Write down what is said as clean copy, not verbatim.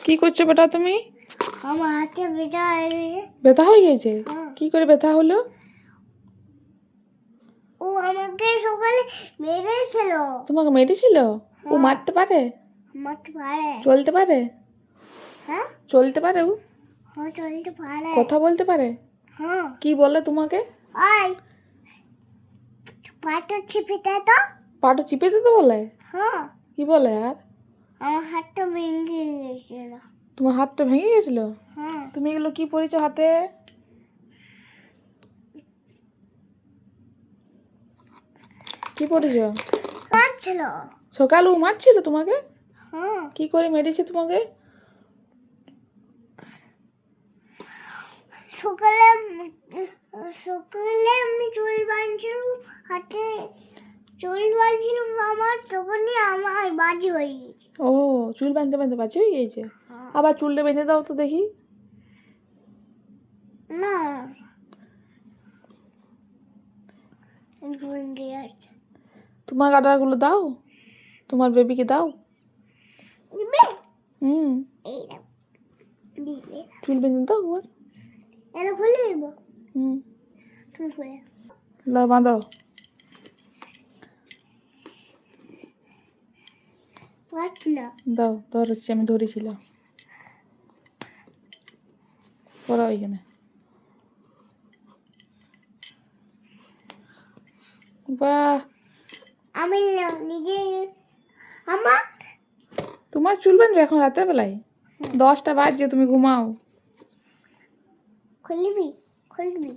কি করছো বেটা তুমি? আমার হাতে ব্যথা হয়ে গেছে। ব্যথা হয়ে গেছে? হ্যাঁ। কি করে ব্যথা হলো? ও আমাকে সকালে মেরেছিল। তোমাকে মেরেছিল? ও হ্যাঁ। মারতে পারে? মারতে পারে। চলতে পারে? হ্যাঁ, চলতে পারে ও? হ্যাঁ চলতে পারে। কথা বলতে পারে? হ্যাঁ। কি বলে তোমাকে? ওই পাটা চিপে দে তো। পাটা চিপে দিতে বলে? হ্যাঁ, কি বলে আর? আমার হাতটা ভেঙে গেছিল। তোমার হাতটা ভেঙে গেছিল? হ্যাঁ, তুমি এগুলো কি পরেছো হাতে? কি পরেছো? মারছিল। সকালে ও মারছিল তোমাকে? হ্যাঁ, কি করে মেরেছে তোমাকে? সকালে সকালে আমি চুল বাঁধছিলাম হাতে, চুল বাঁধছিলাম আমার, তখনই আমার বাজি হয়ে গেছে। ও, চুল বাঁধতে বাঁধতে বাজে হয়ে গেছে? হ্যাঁ। আবার চুলটা বেঁধে দাও তো দেখি। না, ভেঙে গেছে। তোমার কাটারগুলো দাও, তোমার বেবিকে দাও। দিবে? হুম, এই না, দিবে। চুল বেঁধে দাও ওর। এটা খুলে দিব। হুম, তুমি খুলে লাও বাঁধো। পারছি না। দাও ধরেছি, আমি ধরেছিল। পড়াও এখানে। বাহ, আমি নিজে আমার তোমার চুল বাঁধবে এখন রাতের বেলায়? 10টা বাজছে, তুমি ঘুমাও। খুলবি খুলবি